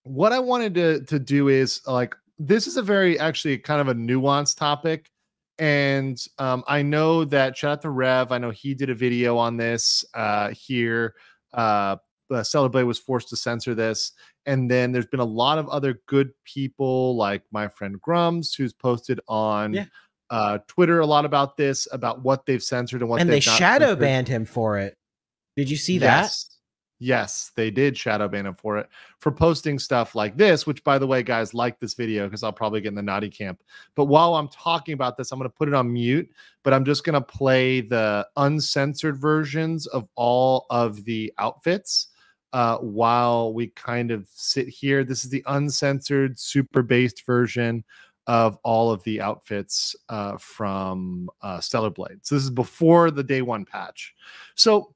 what I wanted to do is like, this is a very actually kind of a nuanced topic. And I know that shout out to Rev. I know he did a video on this here. Celebrate was forced to censor this. And then there's been a lot of other good people like my friend Grums, who's posted on Twitter a lot about this, about what they've censored and what and they've they not shadow censored. banned him for it. Did you see Yes. that? Yes, they did shadow ban him for it, for posting stuff like this, which, by the way, guys, like this video because I'll probably get in the naughty camp. But while I'm talking about this, I'm going to put it on mute, but I'm just going to play the uncensored versions of all of the outfits while we kind of sit here. This is the uncensored, super based version of all of the outfits from Stellar Blade. So this is before the day one patch. So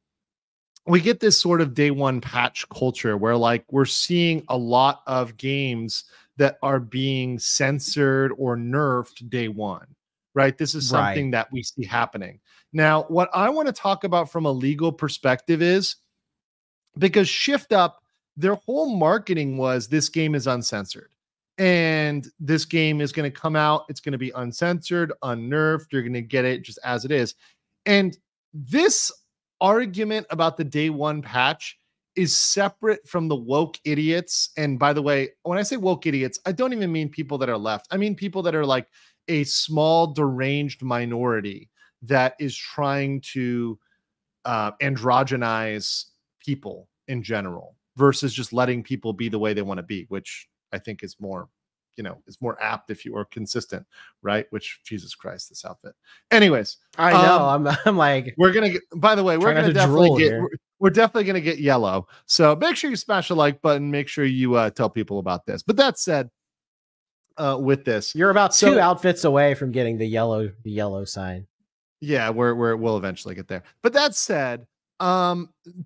we get this sort of day one patch culture where like we're seeing a lot of games that are being censored or nerfed day one, right? This is something that we see happening. Now, what I want to talk about from a legal perspective is, because Shift Up, their whole marketing was this game is uncensored. And this game is going to come out. It's going to be uncensored, unnerved. You're going to get it just as it is. And this argument about the day one patch is separate from the woke idiots. And by the way, when I say woke idiots, I don't even mean people that are left. I mean people that are like a small deranged minority that is trying to androgynize people in general versus just letting people be the way they want to be, which I think is more, you know, is more apt if you are consistent, right? Which, Jesus Christ, this outfit. Anyways, I know. I'm like, we're gonna get. By the way, we're gonna definitely get. We're definitely gonna get yellow. So make sure you smash the like button. Make sure you tell people about this. But that said, with this, you're about two outfits away from getting the yellow sign. Yeah, we'll eventually get there. But that said,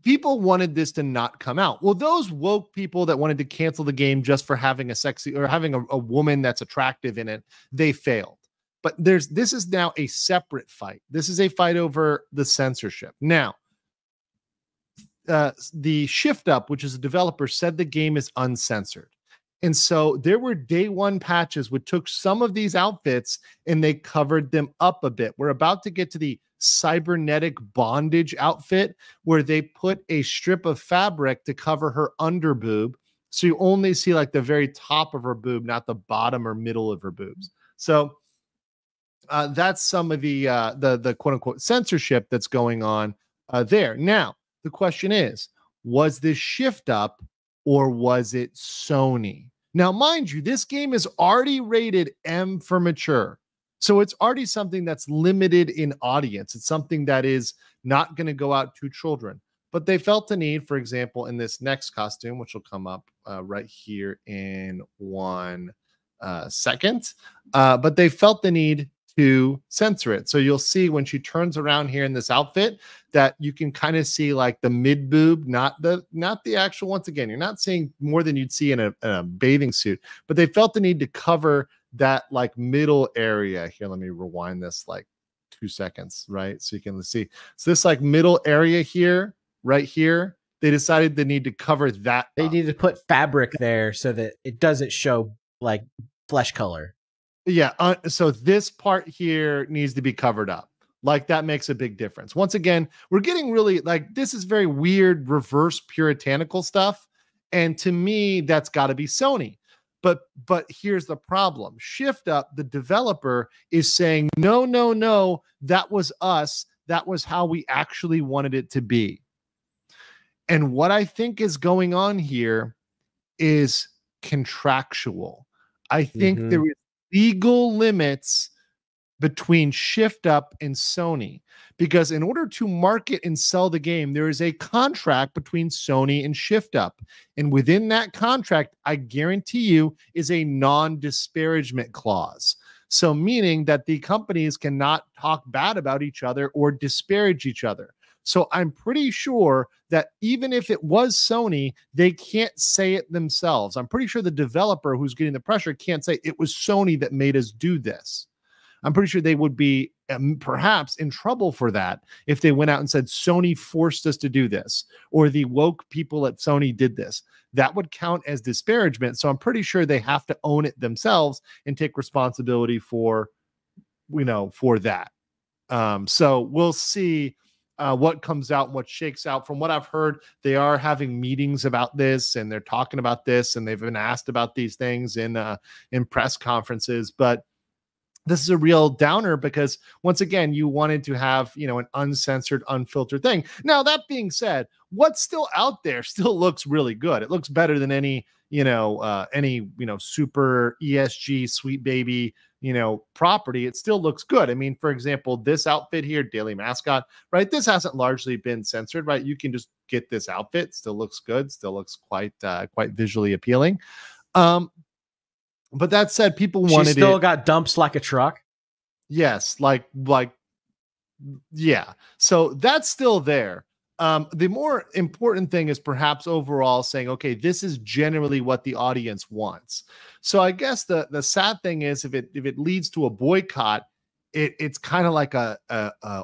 people wanted this to not come out. Well, those woke people that wanted to cancel the game just for having a sexy or having a woman that's attractive in it, they failed. But this is now a separate fight. This is a fight over the censorship. Now, the Shift Up, which is a developer, said the game is uncensored. And so there were day one patches which took some of these outfits and they covered them up a bit. We're about to get to the cybernetic bondage outfit where they put a strip of fabric to cover her under boob. So you only see like the very top of her boob, not the bottom or middle of her boobs. So that's some of the quote unquote censorship that's going on there. Now, the question is, was this Shift Up or was it Sony? Now, mind you, this game is already rated M for mature. So it's already something that's limited in audience. It's something that is not going to go out to children. But they felt the need, for example, in this next costume, which will come up right here in 1 second. But they felt the need to censor it. So you'll see when she turns around here in this outfit that you can kind of see like the mid boob, not the actual, once again, you're not seeing more than you'd see in a bathing suit, but they felt the need to cover that like middle area here. Let me rewind this like 2 seconds, right? So you can see. So this like middle area here, right here, they decided they need to cover that. They need to put fabric there so that it doesn't show like flesh color. Yeah. So this part here needs to be covered up. Like that makes a big difference. Once again, we're getting really like, this is very weird, reverse puritanical stuff. And to me, that's got to be Sony. But here's the problem. Shift Up, the developer, is saying, no, that was us. That was how we actually wanted it to be. And what I think is going on here is contractual. I think there is legal limits between Shift Up and Sony, because in order to market and sell the game, there is a contract between Sony and Shift Up. And within that contract, I guarantee you, is a non-disparagement clause. So meaning that the companies cannot talk bad about each other or disparage each other. So I'm pretty sure that even if it was Sony, they can't say it themselves. I'm pretty sure the developer who's getting the pressure can't say it was Sony that made us do this. I'm pretty sure they would be perhaps in trouble for that if they went out and said Sony forced us to do this, or the woke people at Sony did this. That would count as disparagement. So I'm pretty sure they have to own it themselves and take responsibility for, for that. So we'll see what comes out and what shakes out. From what I've heard, they are having meetings about this, and they're talking about this, and they've been asked about these things in press conferences. But this is a real downer because, once again, you wanted to have, an uncensored, unfiltered thing. Now, that being said, what's still out there still looks really good. It looks better than any super ESG sweet baby, property. It still looks good. I mean, for example, this outfit here, Daily Mascot, right? This hasn't largely been censored, right? You can just get this outfit. Still looks good. Still looks quite visually appealing. But that said, people wanted still got dumps like a truck. Yes, yeah. So that's still there. The more important thing is perhaps overall saying, okay, this is generally what the audience wants. So I guess the sad thing is, if it leads to a boycott, it's kind of like a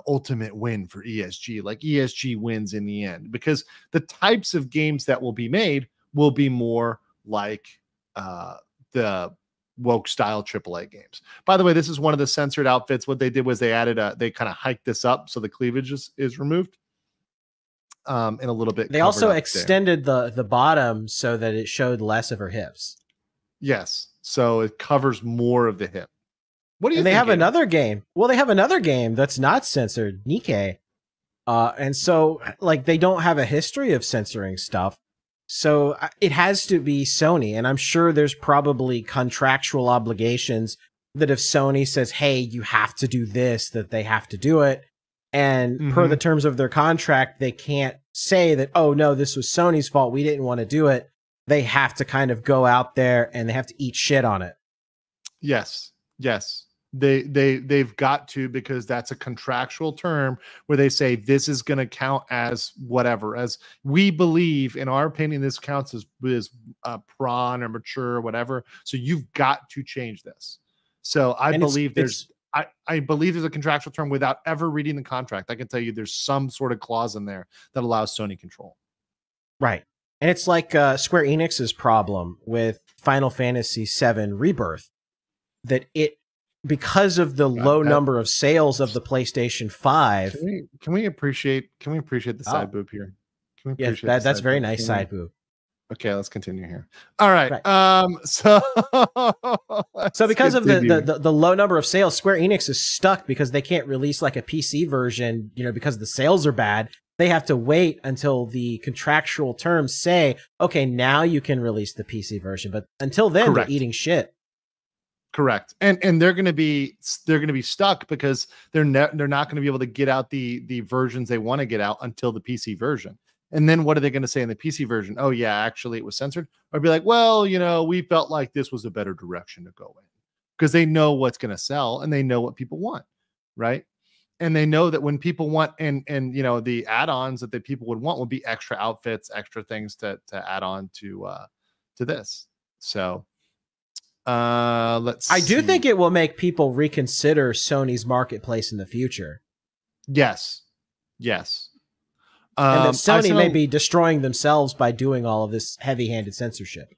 ultimate win for ESG. Like, ESG wins in the end, because the types of games that will be made will be more like the woke style AAA games. By the way, this is one of the censored outfits. What they did was they kind of hiked this up so the cleavage is removed. In a little bit. They also extended the bottom so that it showed less of her hips. Yes, so it covers more of the hip. What do you think? They have another game. Well, they have another game that's not censored, Nikkei. And so, like, they don't have a history of censoring stuff. So it has to be Sony, and I'm sure there's probably contractual obligations that if Sony says, hey, you have to do this, that they have to do it. And per the terms of their contract, they can't say that, oh, no, this was Sony's fault, we didn't want to do it. They have to kind of go out there and they have to eat shit on it. Yes. They've got to, because that's a contractual term where they say this is going to count as whatever, as we believe, in our opinion, this counts as prawn or mature or whatever. So you've got to change this. So I believe there's a contractual term without ever reading the contract. I can tell you there's some sort of clause in there that allows Sony control. Right. And it's like Square Enix's problem with Final Fantasy VII Rebirth, that because of the low number of sales of the PlayStation 5. Can we appreciate the side boob here? Can we appreciate that's very nice side boob. Okay, let's continue here. All right. So because of the low number of sales, Square Enix is stuck because they can't release like a PC version, because the sales are bad. They have to wait until the contractual terms say, okay, now you can release the PC version. But until then, they're eating shit. Correct. And they're going to be stuck because they're not going to be able to get out the versions they want to get out until the PC version. And then what are they going to say in the PC version? Oh yeah, actually it was censored. Or be like, well, we felt like this was a better direction to go in, because they know what's going to sell and they know what people want, right? And they know that when people want, and the add-ons that the people would want would be extra outfits, extra things to add on to this. So let's see. I do think it will make people reconsider Sony's marketplace in the future. Yes. And that Sony may be destroying themselves by doing all of this heavy-handed censorship.